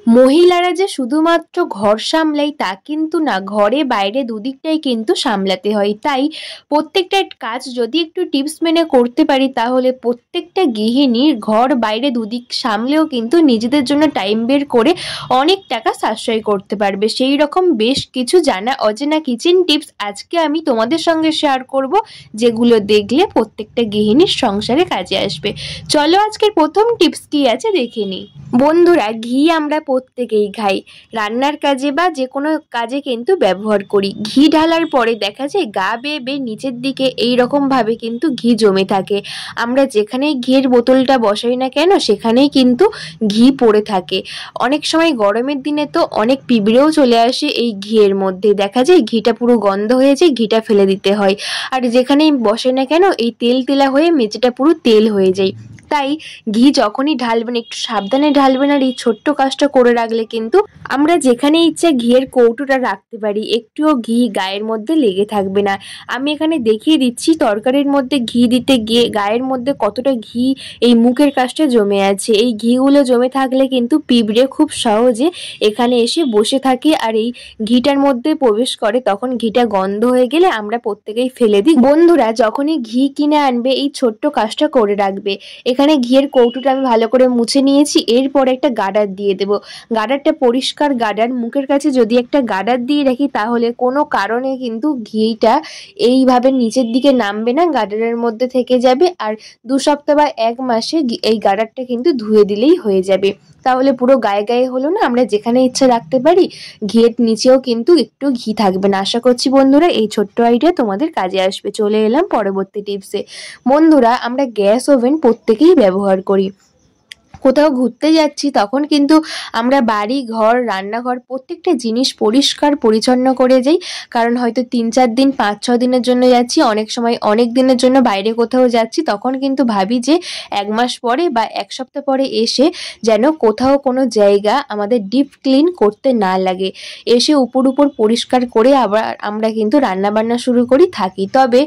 মহিলারা যে শুধুমাত্র ঘর সামলায় তা কিন্তু না, ঘরে বাইরে দুদিকটাই কিন্তু সামলাতে হয়। তাই প্রত্যেকটা কাজ যদি একটু টিপস মেনে করতে পারি তাহলে প্রত্যেকটা গৃহিণীর ঘর বাইরে দুদিক সামলেও কিন্তু নিজেদের জন্য টাইম বের করে অনেক টাকা সাশ্রয় করতে পারবে। সেই রকম বেশ কিছু জানা অজানা কিচেন টিপস আজকে আমি তোমাদের সঙ্গে শেয়ার করব, যেগুলো দেখলে প্রত্যেকটা গৃহিণীর সংসারে কাজে আসবে। চলো আজকের প্রথম টিপস কি আছে দেখে নিই। বন্ধুরা, ঘি আমরা প্রত্যেকেই খাই, রান্নার কাজে বা যে কোনো কাজে কিন্তু ব্যবহার করি। ঘি ঢালার পরে দেখা যায় গা বেয়ে বেয়ে নিচের দিকে এইরকমভাবে কিন্তু ঘি জমে থাকে। আমরা যেখানেই ঘিয়ের বোতলটা বসাই না কেন সেখানেই কিন্তু ঘি পড়ে থাকে। অনেক সময় গরমের দিনে তো অনেক পিঁপড়েও চলে আসে এই ঘিয়ের মধ্যে, দেখা যায় ঘিটা পুরো গন্ধ হয়ে যায়, ঘিটা ফেলে দিতে হয়। আর যেখানেই বসে না কেন এই তেল তেলা হয়ে মেঝেটা পুরো তেল হয়ে যায়। তাই ঘি যখনই ঢালবেন একটু সাবধানে ঢালবেন, আর এই ছোট্ট কাজটা করে রাখলে কিন্তু আমরা যেখানে ইচ্ছে ঘিয়ের কৌটোটা রাখতে পারি, একটুও ঘি গায়ের মধ্যে লেগে থাকবে না। আমি এখানে দেখিয়ে দিচ্ছি তরকারির মধ্যে ঘি দিতে গিয়ে গায়ের মধ্যে কতটা ঘি এই মুখের কাছটা জমে আছে। এই ঘিগুলো জমে থাকলে কিন্তু পিঁপড়ে খুব সহজে এখানে এসে বসে থাকে আর এই ঘিটার মধ্যে প্রবেশ করে, তখন ঘিটা গন্ধ হয়ে গেলে আমরা প্রত্যেকেই ফেলে দিই। বন্ধুরা, যখনই ঘি কিনে আনবে এই ছোট্ট কাজটা করে রাখবে। এখানে ঘিয়ের কৌটোটা আমি ভালো করে মুছে নিয়েছি, এরপর একটা গার্ডার দিয়ে দেব। গার্ডারটা পরিষ্কার গার্ডার, মুখের কাছে যদি একটা গার্ডার দিয়ে রাখি তাহলে কোনো কারণে কিন্তু ঘিটা এইভাবে নিচের দিকে নামবে না, গার্ডারের মধ্যে থেকে যাবে। আর 2 সপ্তাহ বা 1 মাসে এই গার্ডারটা কিন্তু ধুয়ে দিলেই হয়ে যাবে। তাহলে পুরো গায়ে গায়ে হলো না, আমরা যেখানে ইচ্ছা রাখতে পারি। ঘিয়ের নিচেও কিন্তু একটু ঘি থাকবে না। আশা করছি বন্ধুরা এই ছোট্ট আইডিয়া তোমাদের কাজে আসবে। চলে এলাম পরবর্তী টিপসে। বন্ধুরা, আমরা গ্যাস ওভেন প্রত্যেকেই ব্যবহার করি। কোথাও ঘুরতে যাচ্ছি তখন কিন্তু আমরা বাড়ি ঘর রান্নাঘর প্রত্যেকটা জিনিস পরিষ্কার পরিচ্ছন্ন করে যাই, কারণ হয়তো 3-4 দিন 5-6 দিনের জন্য যাচ্ছি, অনেক সময় অনেক দিনের জন্য বাইরে কোথাও যাচ্ছি। তখন কিন্তু ভাবি যে 1 মাস পরে বা 1 সপ্তাহ পরে এসে যেন কোথাও কোনো জায়গা আমাদের ডিপ ক্লিন করতে না লাগে, এসে উপর পরিষ্কার করে আবার আমরা কিন্তু রান্না বান্না শুরু করি থাকি। তবে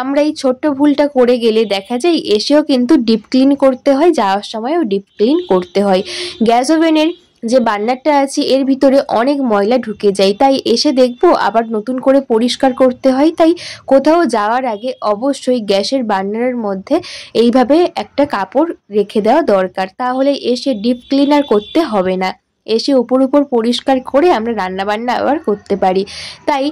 আমরা এই ছোট্ট ভুলটা করে গেলে দেখা যায় এসেও কিন্তু ডিপ ক্লিন করতে হয়, যাওয়ার সময়ও ডিপ ক্লিন করতে হয়। গ্যাস ওভেনের যে বার্নারটা আছে এর ভিতরে অনেক ময়লা ঢুকে যায়, তাই এসে দেখবো আবার নতুন করে পরিষ্কার করতে হয়। তাই কোথাও যাওয়ার আগে অবশ্যই গ্যাসের বার্নারের মধ্যে এইভাবে একটা কাপড় রেখে দেওয়া দরকার, তাহলে এসে ডিপ ক্লিনার করতে হবে না, এসে উপর পরিষ্কার করে আমরা রান্না বান্না আবার করতে পারি। তাই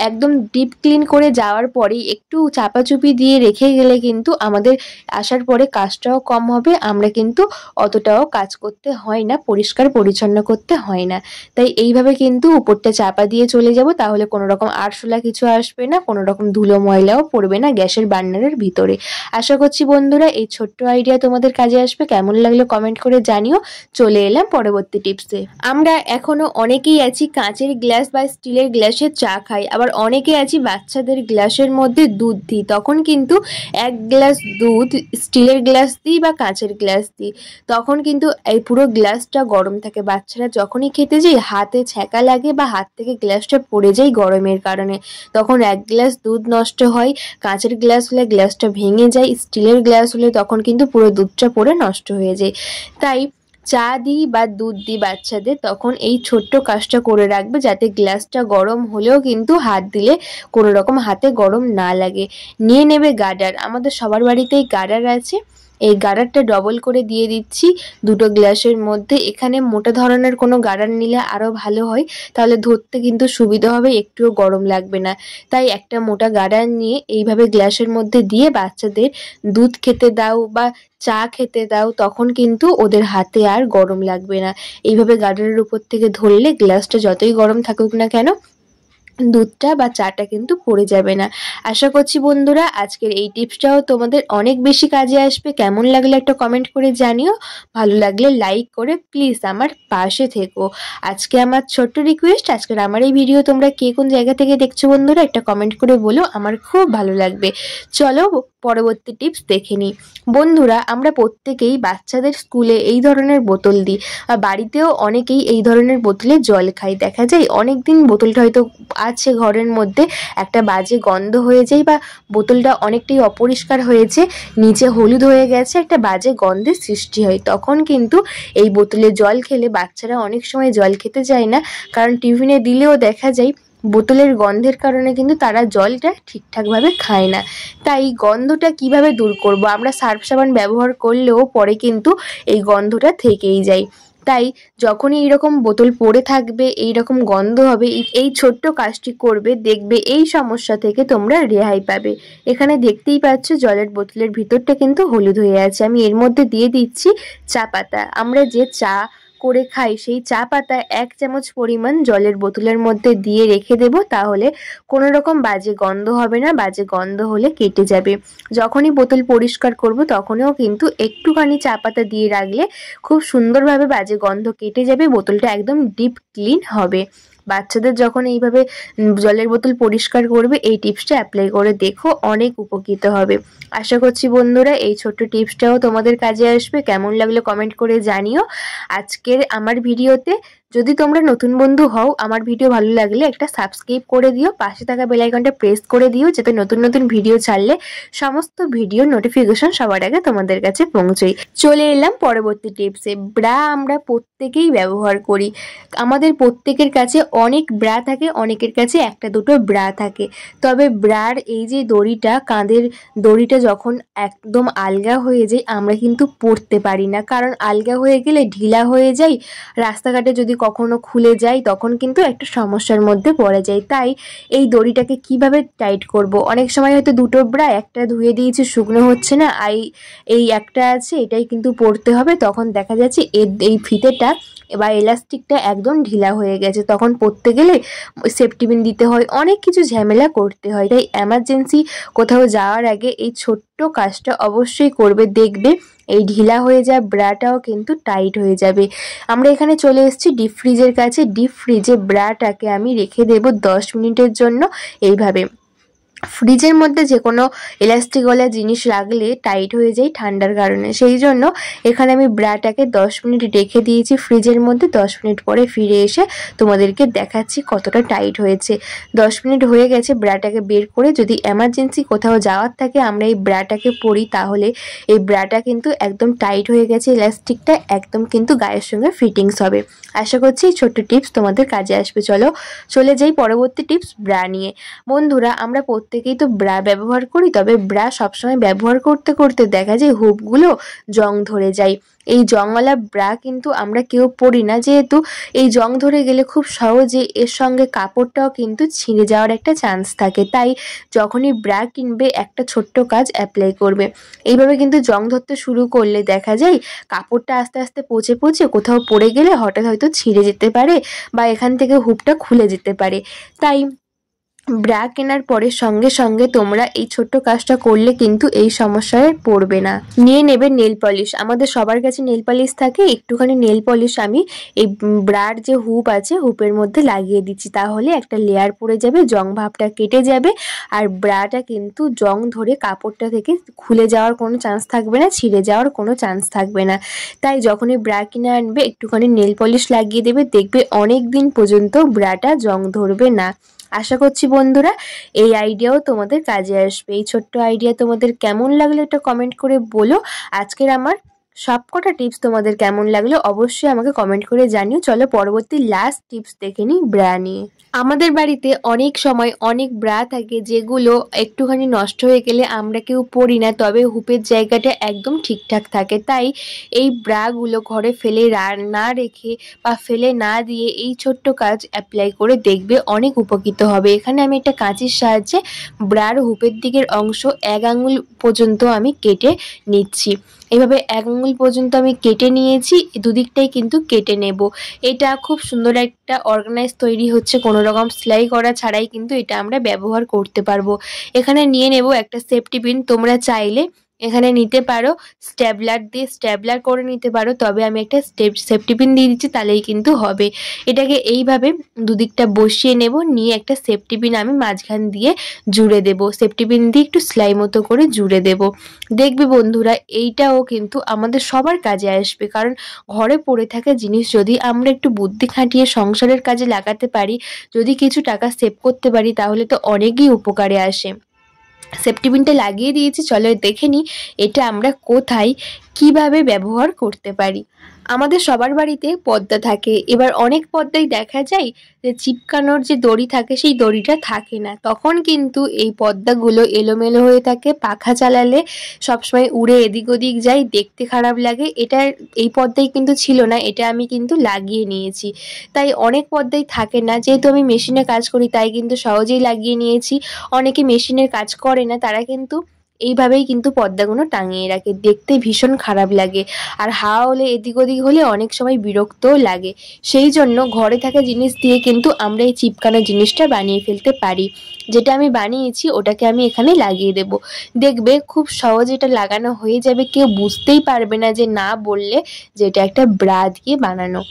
একদম ডিপ ক্লিন করে যাওয়ার পরেই একটু চাপাচুপি দিয়ে রেখে গেলে কিন্তু আমাদের আসার পরে কাজটাও কম হবে, আমরা কিন্তু অতটাও কাজ করতে হয় না, পরিষ্কার পরিচ্ছন্ন করতে হয় না। তাই এইভাবে কিন্তু উপরটা চাপা দিয়ে চলে যাব, তাহলে কোনো রকম আরশোলা কিছু আসবে না, কোনো রকম ধুলো ময়লাও পড়বে না গ্যাসের বার্নারের ভিতরে। আশা করছি বন্ধুরা এই ছোট্ট আইডিয়া তোমাদের কাজে আসবে। কেমন লাগলো কমেন্ট করে জানিও। চলে এলাম পরবর্তী টিপসে। আমরা এখনো অনেকেই আছি কাঁচের গ্লাস বা স্টিলের গ্লাসে চা খাই, আবার অনেকে আছি বাচ্চাদের গ্লাসের মধ্যে দুধ দিই। তখন কিন্তু 1 গ্লাস দুধ স্টিলের গ্লাস দিই বা কাঁচের গ্লাস দিই, তখন কিন্তু এই পুরো গ্লাসটা গরম থাকে। বাচ্চারা যখনই খেতে যায় হাতে ছ্যাঁকা লাগে বা হাত থেকে গ্লাসটা পড়ে যায় গরমের কারণে, তখন 1 গ্লাস দুধ নষ্ট হয়। কাঁচের গ্লাস হলে গ্লাসটা ভেঙে যায়, স্টিলের গ্লাস হলে তখন কিন্তু পুরো দুধটা পড়ে নষ্ট হয়ে যায়। তাই চা দিই বা দুধ দিই বাচ্চাদের, তখন এই ছোট্ট কাজটা করে রাখবে যাতে গ্লাসটা গরম হলেও কিন্তু হাত দিলে কোনো রকম হাতে গরম না লাগে। নিয়ে নেবে গার্ডার, আমাদের সবার বাড়িতেই গার্ডার আছে। এই গার্ডারটা ডবল করে দিয়ে দিচ্ছি দুটো গ্লাসের মধ্যে। এখানে মোটা ধরনের কোনো গার্ডার নিলে আরও ভালো হয়, তাহলে ধরতে কিন্তু সুবিধা হবে, একটুও গরম লাগবে না। তাই একটা মোটা গার্ডার নিয়ে এইভাবে গ্লাসের মধ্যে দিয়ে বাচ্চাদের দুধ খেতে দাও বা চা খেতে দাও, তখন কিন্তু ওদের হাতে আর গরম লাগবে না। এইভাবে গার্ডারের উপর থেকে ধরলে গ্লাসটা যতই গরম থাকুক না কেন দুধটা বা চাটা কিন্তু পড়ে যাবে না। আশা করছি বন্ধুরা আজকের এই টিপসটাও তোমাদের অনেক বেশি কাজে আসবে। কেমন লাগলো একটা কমেন্ট করে জানিও, ভালো লাগলে লাইক করে প্লিজ আমার পাশে থেকো। আজকে আমার ছোট্ট রিকোয়েস্ট, আজকের আমার এই ভিডিও তোমরা কে কোন জায়গা থেকে দেখছো বন্ধুরা একটা কমেন্ট করে বলো, আমার খুব ভালো লাগবে। চলো পরবর্তী টিপস দেখে নিই। বন্ধুরা, আমরা প্রত্যেকেই বাচ্চাদের স্কুলে এই ধরনের বোতল দিই, আর বাড়িতেও অনেকেই এই ধরনের বোতলে জল খাই। দেখা যায় অনেক দিন বোতলটা হয়তো আছে ঘরের মধ্যে, একটা বাজে গন্ধ হয়ে যায় বা বোতলটা অনেকটাই অপরিষ্কার হয়েছে, নিচে হলুদ হয়ে গেছে, একটা বাজে গন্ধের সৃষ্টি হয়। তখন কিন্তু এই বোতলে জল খেলে বাচ্চারা অনেক সময় জল খেতে চায় না, কারণ টিফিনে দিলেও দেখা যায় বোতলের গন্ধের কারণে কিন্তু তারা জলটা ঠিকঠাকভাবে খায় না। তাই গন্ধটা কিভাবে দূর করব? আমরা সার্ফ সাবান ব্যবহার করলেও পরে কিন্তু এই গন্ধটা থেকেই যায়। তাই যখনই এইরকম বোতল পড়ে থাকবে, এইরকম গন্ধ হবে, এই ছোট্ট কাজটি করবে, দেখবে এই সমস্যা থেকে তোমরা রেহাই পাবে। এখানে দেখতেই পাচ্ছ জলের বোতলের ভিতরটা কিন্তু হলুদ হয়ে আছে। আমি এর মধ্যে দিয়ে দিচ্ছি চা পাতা। আমরা যে চা করে খাই সেই চা পাতা 1 চামচ পরিমাণ জলের বোতলের মধ্যে দিয়ে রেখে দেব, তাহলে কোনো রকম বাজে গন্ধ হবে না। বাজে গন্ধ হলে কেটে যাবে। যখনই বোতল পরিষ্কার করব তখনও কিন্তু একটুখানি চা পাতা দিয়ে রাখলে খুব সুন্দরভাবে বাজে গন্ধ কেটে যাবে, বোতলটা একদম ডিপ ক্লিন হবে। বাচ্চাদের যখন এইভাবে জলের বোতল পরিষ্কার করবে, এই টিপসটা অ্যাপ্লাই করে দেখো, অনেক উপকৃত হবে। আশা করছি বন্ধুরা এই ছোট্ট টিপসটাও তোমাদের কাজে আসবে। কেমন লাগলো কমেন্ট করে জানিও। আজকের আমার ভিডিওতে যদি তোমরা নতুন বন্ধু হও, আমার ভিডিও ভালো লাগলে একটা সাবস্ক্রাইব করে দিও, পাশে থাকা বেল আইকনটা প্রেস করে দিও, যাতে নতুন নতুন ভিডিও ছাড়লে সমস্ত ভিডিও নোটিফিকেশন সবার আগে তোমাদের কাছে পৌঁছয়। চলে এলাম পরবর্তী টিপসে। ব্রা আমরা প্রত্যেকেই ব্যবহার করি। আমাদের প্রত্যেকের কাছে অনেক ব্রা থাকে, অনেকের কাছে একটা দুটো ব্রা থাকে। তবে ব্রার এই যে দড়িটা, কাঁধের দড়িটা যখন একদম আলগা হয়ে যায়, আমরা কিন্তু পরতে পারি না, কারণ আলগা হয়ে গেলে ঢিলা হয়ে যায়। রাস্তাঘাটে যদি কখনো খুলে যায় তখন কিন্তু একটা সমস্যার মধ্যে পড়ে যায়। তাই এই দড়িটাকে কিভাবে টাইট করব? অনেক সময় হয়তো দুটো ব্রা, একটা ধুয়ে দিয়েছি শুকনো হচ্ছে না, এই একটা আছে, এটাই কিন্তু পরতে হবে। তখন দেখা যাচ্ছে এই ফিতেটা বা এলাস্টিকটা একদম ঢিলা হয়ে গেছে, তখন পরতে গেলে সেফটি পিন দিতে হয়, অনেক কিছু ঝামেলা করতে হয়। তাই এমার্জেন্সি কোথাও যাওয়ার আগে এই ছোট্ট কাজটা অবশ্যই করবে, দেখবে এই ঢিলা হয়ে যাওয়া ব্রাটাও কিন্তু টাইট হয়ে যাবে। আমরা এখানে চলে এসেছি ডিপ ফ্রিজের কাছে। ডিপ ফ্রিজে ব্রাটাকে আমি রেখে দেব 10 মিনিটের জন্য। এইভাবে ফ্রিজের মধ্যে যে কোনো ইলাস্টিকওয়ালা জিনিস রাখলে টাইট হয়ে যায় ঠান্ডার কারণে, সেই জন্য এখানে আমি ব্রাটাকে 10 মিনিট রেখে দিয়েছি ফ্রিজের মধ্যে। 10 মিনিট পরে ফিরে এসে তোমাদেরকে দেখাচ্ছি কতটা টাইট হয়েছে। 10 মিনিট হয়ে গেছে, ব্রাটাকে বের করে যদি এমার্জেন্সি কোথাও যাওয়ার থাকে আমরা এই ব্রাটাকে পরি, তাহলে এই ব্রাটা কিন্তু একদম টাইট হয়ে গেছে, ইলাস্টিকটা একদম কিন্তু গায়ের সঙ্গে ফিটিংস হবে। আশা করছি এই ছোট্ট টিপস তোমাদের কাজে আসবে। চলো চলে যাই পরবর্তী টিপস ব্রা নিয়ে। বন্ধুরা, আমরা প্রত্যেকেই তো ব্রা ব্যবহার করি, তবে ব্রা সবসময় ব্যবহার করতে করতে দেখা যায় হুপগুলো জং ধরে যায়। এই জংওয়ালা ব্রা কিন্তু আমরা কেউ পরি না, যেহেতু এই জং ধরে গেলে খুব সহজে এর সঙ্গে কাপড়টাও কিন্তু ছিঁড়ে যাওয়ার একটা চান্স থাকে। তাই যখনই ব্রা কিনবে একটা ছোট্ট কাজ অ্যাপ্লাই করবে। এইভাবে কিন্তু জং ধরতে শুরু করলে দেখা যায় কাপড়টা আস্তে আস্তে পচে পচে কোথাও পড়ে গেলে হঠাৎ হয়তো ছিঁড়ে যেতে পারে বা এখান থেকে হুপটা খুলে যেতে পারে। তাই ব্রা কেনার পরে সঙ্গে সঙ্গে তোমরা এই ছোট্ট কাজটা করলে কিন্তু এই সমস্যায় পড়বে না। নিয়ে নেবে নেল পলিশ। আমাদের সবার কাছে নেল পলিশ থাকে, একটুখানি নেল পলিশ আমি এই ব্রার যে হুপ আছে হুপের মধ্যে লাগিয়ে দিচ্ছি, তাহলে একটা লেয়ার পড়ে যাবে, জং ভাবটা কেটে যাবে, আর ব্রাটা কিন্তু জং ধরে কাপড়টা থেকে খুলে যাওয়ার কোনো চান্স থাকবে না, ছিঁড়ে যাওয়ার কোনো চান্স থাকবে না। তাই যখনই ব্রা কিনে আনবে একটুখানি নেল পলিশ লাগিয়ে দেবে, দেখবে অনেক দিন পর্যন্ত ব্রাটা জং ধরবে না। আশা করছি বন্ধুরা এই আইডিয়াও তোমাদের কাজে আসবে। এই ছোট্ট আইডিয়া তোমাদের কেমন লাগলো এটা কমেন্ট করে বলো। আজকের আমার সবকটা টিপস তোমাদের কেমন লাগলো অবশ্যই আমাকে কমেন্ট করে জানিও। চলো পরবর্তী লাস্ট টিপস দেখে নিই ব্রা নিয়ে। আমাদের বাড়িতে অনেক সময় অনেক ব্রা থাকে যেগুলো একটুখানি নষ্ট হয়ে গেলে আমরা কেউ পরি না, তবে হুপের জায়গাটা একদম ঠিকঠাক থাকে। তাই এই ব্রাগুলো ঘরে ফেলে না রেখে বা ফেলে না দিয়ে এই ছোট্ট কাজ অ্যাপ্লাই করে দেখবে অনেক উপকৃত হবে। এখানে আমি একটা কাঁচির সাহায্যে ব্রার হুপের দিকের অংশ 1 আঙুল পর্যন্ত আমি কেটে নিচ্ছি। এইভাবে 1 আঙুল পর্যন্ত আমি কেটে নিয়েছি, দুদিকটাই কিন্তু কেটে নেব। এটা খুব সুন্দর একটা অর্গানাইজ তৈরি হচ্ছে, কোনো রকম সেলাই করা ছাড়াই কিন্তু এটা আমরা ব্যবহার করতে পারবো। এখানে নিয়ে নেব একটা সেফটি পিন। তোমরা চাইলে এখানে নিতে পারো, স্ট্যাবলার দিয়ে স্ট্যাবলার করে নিতে পারো, তবে আমি একটা সেফটি পিন দিয়ে দিচ্ছি, তাহলেই কিন্তু হবে। এটাকে এইভাবে দুদিকটা বসিয়ে নেব, নিয়ে একটা সেফটি পিন আমি মাঝখান দিয়ে জুড়ে দেব, সেফটি পিন দিয়ে একটু সেলাই মতো করে জুড়ে দেব। দেখবে বন্ধুরা, এইটাও কিন্তু আমাদের সবার কাজে আসবে, কারণ ঘরে পড়ে থাকা জিনিস যদি আমরা একটু বুদ্ধি খাটিয়ে সংসারের কাজে লাগাতে পারি, যদি কিছু টাকা সেভ করতে পারি, তাহলে তো অনেকই উপকারে আসে। সেফটি পিনটা লাগিয়ে দিয়েছি, চলো দেখে নিই এটা আমরা কোথায় কিভাবে ব্যবহার করতে পারি। আমাদের সবার বাড়িতে পর্দা থাকে, এবার অনেক পর্দায় দেখা যায় যে চিপকানোর যে দড়ি থাকে সেই দড়িটা থাকে না, তখন কিন্তু এই পর্দাগুলো এলোমেলো হয়ে থাকে, পাখা চালালে সবসময় উড়ে এদিক ওদিক যায়, দেখতে খারাপ লাগে। এটা এই পর্দায় কিন্তু ছিল না, এটা আমি কিন্তু লাগিয়ে নিয়েছি, তাই অনেক পর্দায় থাকে না। যেহেতু আমি মেশিনে কাজ করি তাই কিন্তু সহজেই লাগিয়ে নিয়েছি। অনেকে মেশিনের কাজ করে না, তারা কিন্তু এইভাবেই কিন্তু পর্দাগুলো টাঙিয়ে রাখে, দেখতে ভীষণ খারাপ লাগে, আর হাওয়া হলে এদিক ওদিক হলে অনেক সময় বিরক্তও লাগে। সেই জন্য ঘরে থাকা জিনিস দিয়ে কিন্তু আমরা এই চিপকানো জিনিসটা বানিয়ে ফেলতে পারি। যেটা আমি বানিয়েছি ওটাকে আমি এখানে লাগিয়ে দেব। দেখবে খুব সহজে এটা লাগানো হয়ে যাবে, কেউ বুঝতেই পারবে না যে না বললে যে এটা একটা ব্রা দিয়ে বানানো।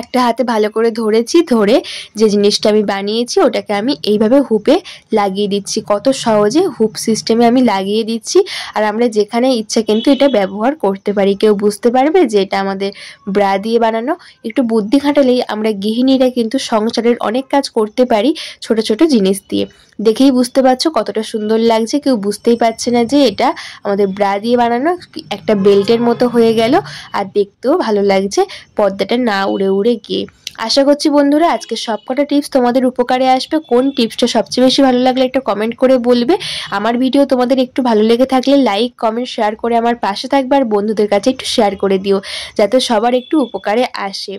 একটা হাতে ভালো করে ধরেছি, ধরে যে জিনিসটা আমি বানিয়েছি ওটাকে আমি এইভাবে হুপে লাগিয়ে দিচ্ছি। কত সহজে হুপ সিস্টেমে আমি লাগিয়ে দিচ্ছি, আর আমরা যেখানে ইচ্ছা কিন্তু এটা ব্যবহার করতে পারি, কেউ বুঝতে পারবে যে এটা আমাদের ব্রা দিয়ে বানানো। একটু বুদ্ধি খাটালেই আমরা গৃহিণীরা কিন্তু সংসারের অনেক কাজ করতে পারি ছোট ছোট জিনিস দিয়ে। দেখেই বুঝতে পারছো কতটা সুন্দর লাগছে, কেউ বুঝতেই পারছে না যে এটা আমাদের ব্রা দিয়ে বানানো। একটা বেল্টের মতো হয়ে গেল, আর দেখতেও ভালো লাগছে পর্দাটা না উড়ে উড়ে গিয়ে। আশা করছি বন্ধুরা আজকে সবকটা টিপস তোমাদের উপকারে আসবে। কোন টিপসটা সবচেয়ে বেশি ভালো লাগলে একটা কমেন্ট করে বলবে। আমার ভিডিও তোমাদের একটু ভালো লেগে থাকলে লাইক কমেন্ট শেয়ার করে আমার পাশে থাকবে, আর বন্ধুদের কাছে একটু শেয়ার করে দিও, যাতে সবার একটু উপকারে আসে।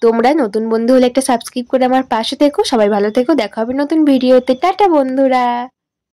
তোমরা নতুন বন্ধু হলে একটা সাবস্ক্রাইব করে আমার পাশে থেকো। সবাই ভালো থেকো, দেখা হবে নতুন ভিডিওতে। টাটা বন্ধুরা।